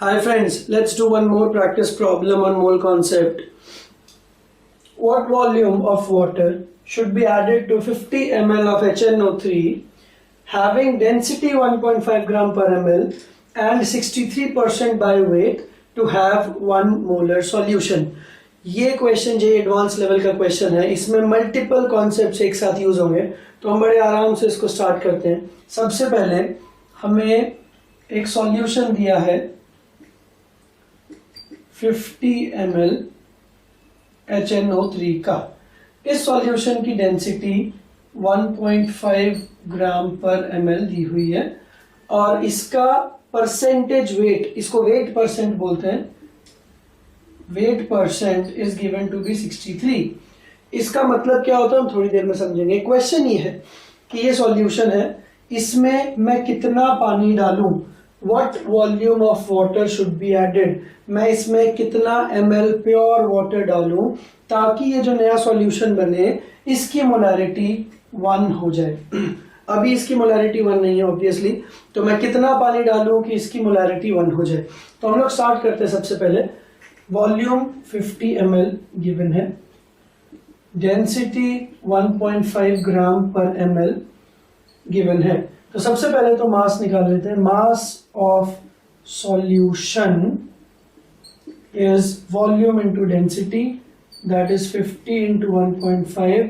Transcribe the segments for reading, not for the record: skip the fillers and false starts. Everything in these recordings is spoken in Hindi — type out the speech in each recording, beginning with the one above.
Hi friends, let's do one more practice problem on mole concept. What volume of water should be added to 50 ml of HNO3 having density 1.5 gram per ml and 63% by weight to have 1 molar solution. ये क्वेश्चन जो एडवांस लेवल का क्वेश्चन है, इसमें मल्टीपल कॉन्सेप्ट्स एक साथ यूज होंगे, तो हम बड़े आराम से इसको स्टार्ट करते हैं। सबसे पहले हमें एक सॉल्यूशन दिया है 50 ml HNO3 का। इस सॉल्यूशन की डेंसिटी 1.5 ग्राम पर ml दी हुई है और इसका परसेंटेज वेट, इसको वेट परसेंट बोलते हैं, weight percent is given to be 63। इसका मतलब क्या होता है हम थोड़ी देर में समझेंगे। क्वेश्चन ये है कि ये सॉल्यूशन है, इसमें मैं कितना पानी डालूं, what volume of water should be added, मैं इसमें कितना ml प्योर वाटर डालूं ताकि ये जो नया सॉल्यूशन बने इसकी मोलैरिटी 1 हो जाए। अभी इसकी मोलैरिटी 1 नहीं है ऑब्वियसली, तो मैं कितना पानी डालूं कि इसकी मोलैरिटी 1 हो जाए। तो हम लोग स्टार्ट करते हैं। सबसे पहले वॉल्यूम 50 ml गिवन है, डेंसिटी 1.5 ग्राम पर ml गिवन है। तो सबसे पहले तो मास निकाल लेते हैं। Mass of solution is volume into density, that is 50 into 1.5,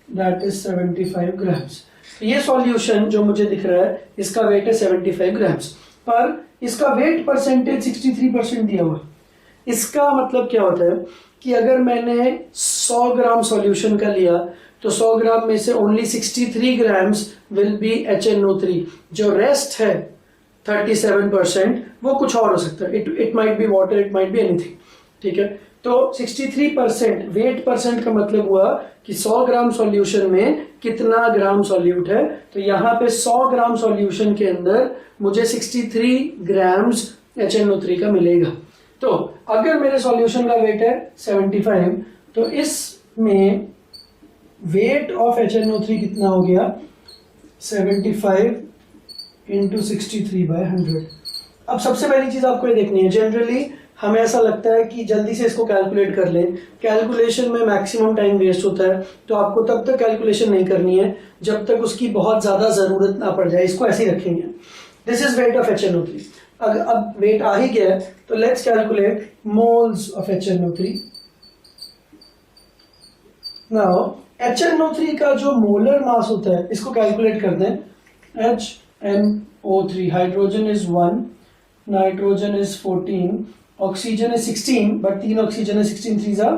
that is 75 grams. ये सॉल्यूशन जो मुझे दिख रहा है इसका वेट है 75 ग्राम्स, पर इसका वेट परसेंटेज 63% दिया हुआ। इसका मतलब क्या होता है कि अगर मैंने 100 ग्राम सॉल्यूशन का लिया तो 100 ग्राम में से only 63 grams will be HNO3, जो रेस्ट है 37% वो कुछ और हो सकता है। It might be water, it might be anything, ठीक है। तो 63% वेट परसेंट का मतलब हुआ कि 100 ग्राम सॉल्यूशन में कितना ग्राम सॉल्यूट है। तो यहाँ पे 100 ग्राम सॉल्यूशन के अंदर मुझे 63 ग्राम्स HNO3 का मिलेगा। तो अगर मेरे सॉल्यूशन का वेट है 75, तो इसमें वेट ऑफ HNO3 कितना हो गया, 75 इंटू 63/100। अब सबसे पहली चीज आपको ये देखनी है, जनरली हमें ऐसा लगता है कि जल्दी से इसको कैलकुलेट कर लें। कैलकुलेशन में मैक्सिमम टाइम वेस्ट होता है, तो आपको तब तक कैलकुलेशन नहीं करनी है जब तक उसकी बहुत ज्यादा जरूरत ना पड़ जाए। इसको ऐसे ही रखेंगे। This is weight of HNO3। अब वेट आ ही गया है तो let's calculate moles of HNO3। Now HNO3 का जो मोलर मास होता है इसको कैलकुलेट कर दें। HNO3, hydrogen is 1, nitrogen is 14, oxygen is 16, but 3 oxygen है, 16 3 जा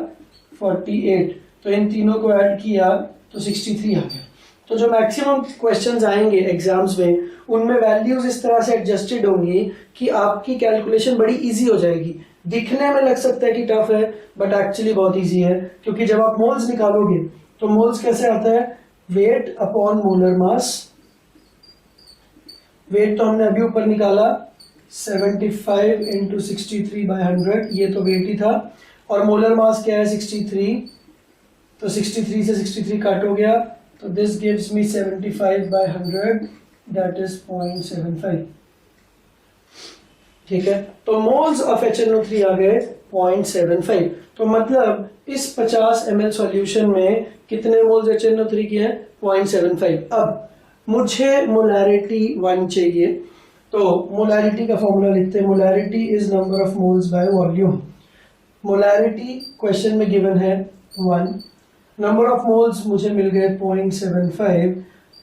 48, तो इन तीनों को ऐड किया तो 63 आ गया। तो जो मैक्सिमम क्वेश्चंस आएंगे एग्जाम्स में उनमें वैल्यूज इस तरह से एडजस्टेड होंगी कि आपकी कैलकुलेशन बड़ी इजी हो जाएगी। दिखने में लग सकता है कि टफ है, बट एक्चुअली बहुत इजी है, क्योंकि जब आप मोल्स निकालोगे तो मोल्स कैसे आता है, weight upon molar mass. Weight तो हमने अभी ऊपर निकाला 75 इंटू 63/100, ये तो वेट ही था, और मोलर मास क्या है 63, तो 63 से 63 काट हो गया, तो this gives me 75/100, that is 0.75, ठीक है। तो मोल्स ऑफ HNO3 आ गए 0.75। तो मतलब इस 50 ml सॉल्यूशन में कितने मोल्स HNO3 की हैं, 0.75। अब मुझे मोलैरिटी 1 चाहिए, तो मोलैरिटी का फॉर्मूला लिखते हैं। Molarity is number of moles by volume. Molarity question में गिवन है 1, नंबर ऑफ मोल्स मुझे मिल गए 0.75,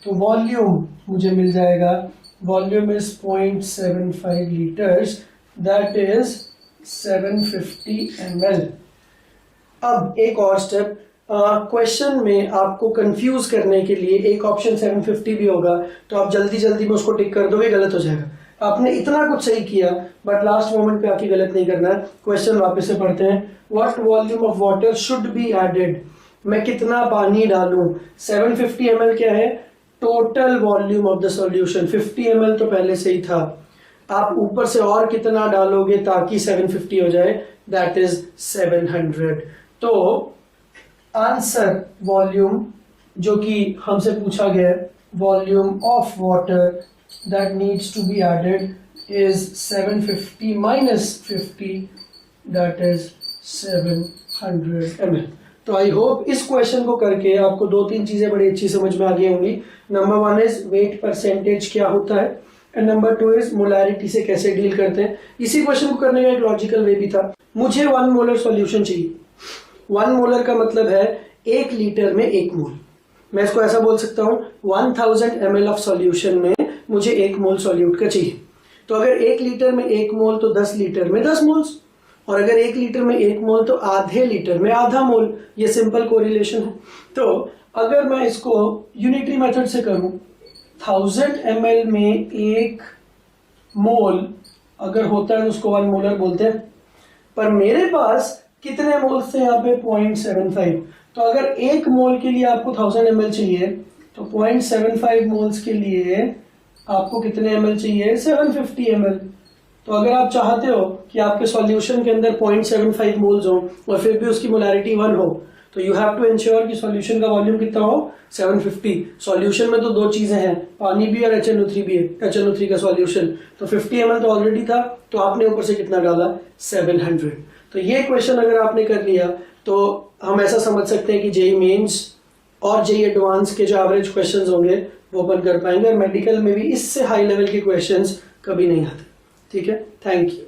तो वॉल्यूम मुझे मिल जाएगा, volume is 0.75 litres, that is 750 ml। अब एक और स्टेप, क्वेश्चन में आपको कंफ्यूज करने के लिए एक ऑप्शन 750 भी होगा, तो आप जल्दी जल्दी में उसको टिक कर दोगे, गलत हो जाएगा। आपने इतना कुछ सही किया बट लास्ट मोमेंट पे आके गलत नहीं करना है। क्वेश्चन वापस से पढ़ते हैं। What volume of water should be added, मैं कितना पानी डालूं। 750 ml क्या है, total volume of the solution. 50 ml तो पहले से ही था, आप ऊपर से और कितना डालोगे ताकि 750 हो जाए, दैट इज 700। तो आंसर वॉल्यूम जो कि हमसे पूछा गया, volume of water that needs to be added is 750 minus 50, that is 700 ml. तो आई होप इस क्वेश्चन को करके आपको दो तीन चीजें बड़ी अच्छी समझ में आ गई होंगी. Number one is wait percentage क्या होता है, and number two is molarity से कैसे डील करते हैं. इसी क्वेश्चन को करने का एक लॉजिकल वे भी था. मुझे 1 मोलर सॉल्यूशन चाहिए. 1 मोलर का मतलब है 1 लीटर में 1 मोल. मैं इसको ऐसा बोल सकता हूँ 1000 ml ऑफ सॉल्यूशन में मुझे 1 मोल सॉल्यूट का चाहिए. तो अगर 1 लीटर में 1 मोल तो 10 लीटर में 10 मोल्स, और अगर 1 लीटर में 1 मोल तो आधे लीटर में आधा मोल. ये सिंपल कोरिलेशन है. तो अगर मैं इसको यूनिटरी मेथड से करूं, 1000 ml में 1 मोल अगर होता है तो उसको 1 मोलर बोलते हैं. पर मेरे पास कितने मोल्स थे यहाँ पे, 0.75. तो अगर 1 मोल के लिए आपको 1000 ml चाहिए तो 0.75 मोल्स के लिए आपको कितने ml चाहिए, 750 ml. तो अगर आप चाहते हो कि आपके सॉल्यूशन के अंदर 0.75 मोल्स हो और फिर भी उसकी मोलैरिटी 1 हो, तो यू हैव टू इंश्योर कि सॉल्यूशन का वॉल्यूम कितना हो, 750. सॉल्यूशन में तो दो चीजें हैं, पानी भी और HNO3 भी है. HNO3 का सॉल्यूशन तो 50 ml तो ऑलरेडी था, तो आपने ऊपर से कितना डाला, 700. तो ये क्वेश्चन अगर आपने कर लिया तो हम ऐसा समझ सकते हैं कि जेईई मेंस और जेईई एडवांस के जो एवरेज क्वेश्चंस होंगे वो अपन कर पाएंगे. और मेडिकल में भी इससे हाई लेवल के क्वेश्चंस कभी नहीं आते. ठीक है, थैंक यू.